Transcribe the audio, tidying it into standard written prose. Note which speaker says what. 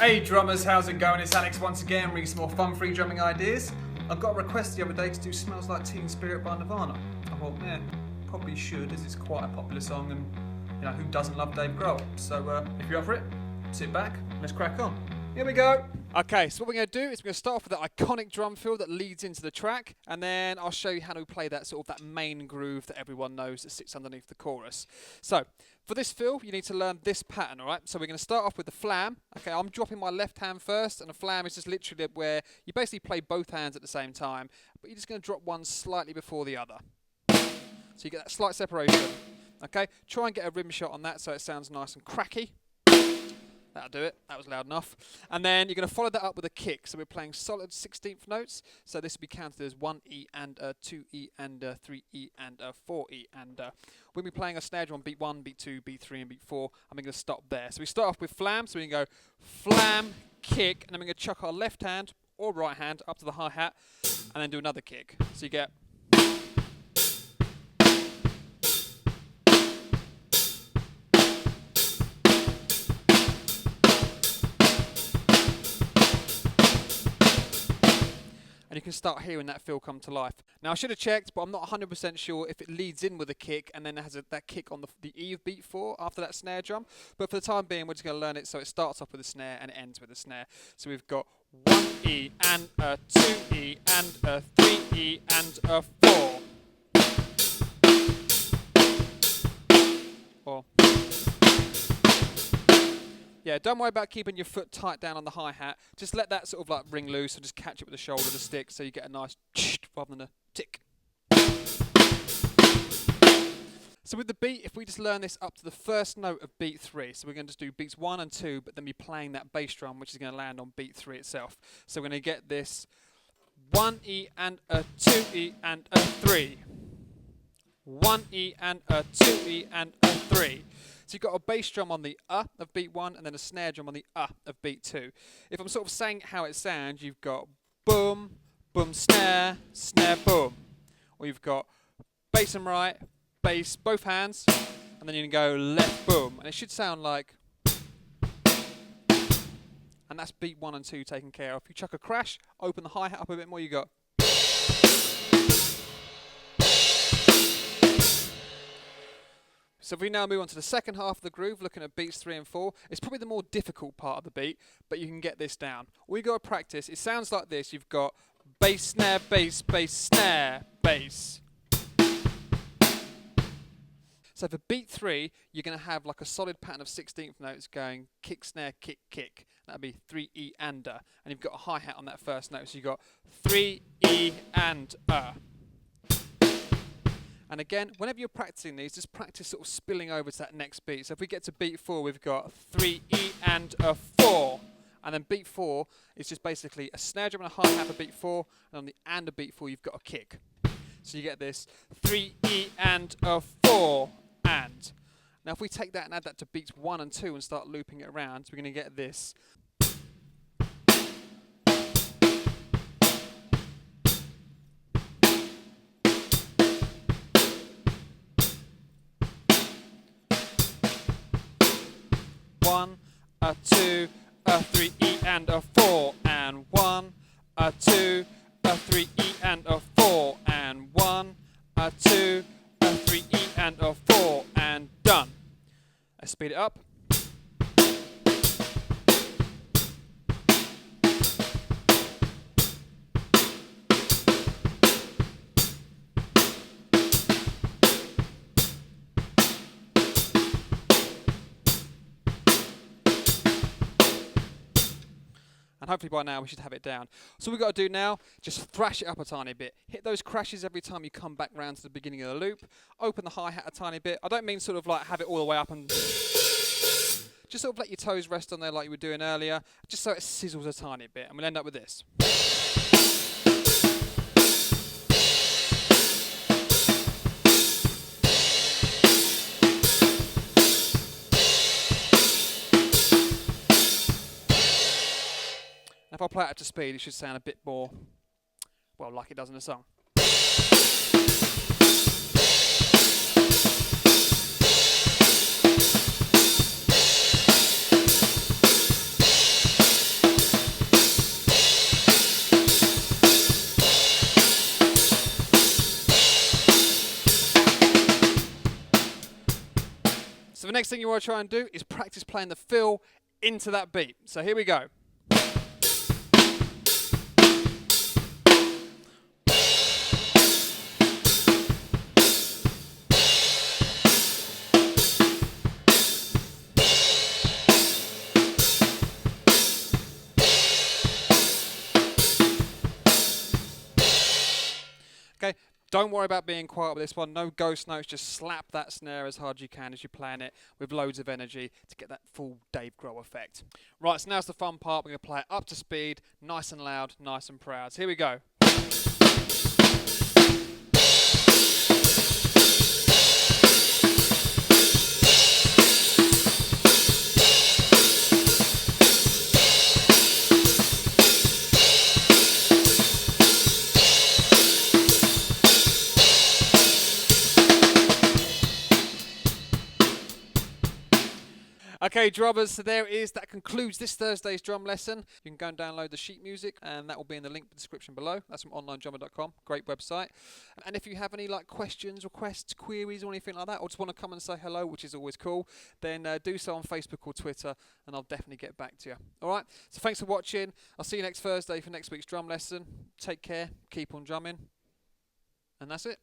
Speaker 1: Hey drummers, how's it going? It's Alex once again, bringing some more fun-free drumming ideas. I got a request the other day to do Smells Like Teen Spirit by Nirvana. I thought, yeah, probably should, as it's quite a popular song and, you know, who doesn't love Dave Grohl? So if you're up for it, sit back, let's crack on. Here we go. Okay, so what we're going to do is we're going to start off with that iconic drum fill that leads into the track, and then I'll show you how to play that sort of that main groove that everyone knows that sits underneath the chorus. So, for this fill, you need to learn this pattern, alright? So we're going to start off with the flam. Okay, I'm dropping my left hand first, and a flam is just literally where you basically play both hands at the same time, but you're just going to drop one slightly before the other. So you get that slight separation. Okay, try and get a rim shot on that so it sounds nice and cracky. That'll do it. That was loud enough. And then you're going to follow that up with a kick. So we're playing solid 16th notes. So this will be counted as 1E and 2E and 3E and 4E. And we'll be playing a snare drum on beat 1, beat 2, beat 3 and beat 4. And we're going to stop there. So we start off with flam. So we can go flam, kick, and then we're going to chuck our left hand or right hand up to the hi-hat and then do another kick. So you get... and you can start hearing that feel come to life. Now I should have checked, but I'm not 100% sure if it leads in with a kick and then it has that kick on the E of beat 4 after that snare drum. But for the time being, we're just going to learn it so it starts off with a snare and it ends with a snare. So we've got 1E and a 2E and a 3E and a 4. Or... yeah, don't worry about keeping your foot tight down on the hi-hat. Just let that sort of like ring loose and just catch it with the shoulder of the stick so you get a nice rather than a tick. So with the beat, if we just learn this up to the first note of beat 3, so we're going to just do beats 1 and 2, but then be playing that bass drum, which is going to land on beat 3 itself. So we're going to get this 1E and a 2E and a 3. 1E and a 2E and a 3. So you've got a bass drum on the of beat 1 and then a snare drum on the of beat 2. If I'm sort of saying how it sounds, you've got boom, boom, snare, snare, boom. Or you've got bass and right, bass, both hands, and then you can go left, boom. And it should sound like... and that's beat 1 and 2 taken care of. If you chuck a crash, open the hi-hat up a bit more, you got... So if we now move on to the second half of the groove, looking at beats 3 and 4, it's probably the more difficult part of the beat, but you can get this down. All you got to practice, it sounds like this. You've got bass, snare, bass, bass, snare, bass. So for beat 3, you're going to have like a solid pattern of 16th notes going kick, snare, kick, kick. That'll be 3E and and you've got a hi-hat on that first note. So you've got 3E and And again, whenever you're practicing these, just practice sort of spilling over to that next beat. So if we get to beat 4, we've got 3E and a 4. And then beat 4 is just basically a snare drum and a hi-hat for beat 4. And on the and of beat 4, you've got a kick. So you get this 3E and a 4 and. Now if we take that and add that to beats 1 and 2 and start looping it around, we're going to get this. 1, a 2, a 3E and a 4 and 1, a 2, a 3E and a 4 and 1, a 2, a 3E and a 4 and done. Let's speed it up. And hopefully by now we should have it down. So what we've got to do now, just thrash it up a tiny bit. Hit those crashes every time you come back round to the beginning of the loop. Open the hi-hat a tiny bit. I don't mean sort of like have it all the way up and... just sort of let your toes rest on there like you were doing earlier, just so it sizzles a tiny bit. And we'll end up with this. If I play it up to speed, it should sound a bit more, well, like it does in the song.
Speaker 2: next thing you want to try and do is practice playing the fill into that beat. So here we go. Okay, don't worry about being quiet with this one. No ghost notes. Just slap that snare as hard as you can as you're playing it with loads of energy to get that full Dave Grohl effect. Right, so now's the fun part. We're going to play it up to speed, nice and loud, nice and proud. So here we go. Okay, drummers, so there it is. That concludes this Thursday's drum lesson. You can go and download the sheet music, and that will be in the link in the description below. That's from onlinedrummer.com. Great website. And if you have any questions, requests, queries, or anything like that, or just want to come and say hello, which is always cool, then do so on Facebook or Twitter, and I'll definitely get back to you. All right. So thanks for watching. I'll see you next Thursday for next week's drum lesson. Take care. Keep on drumming, and that's it.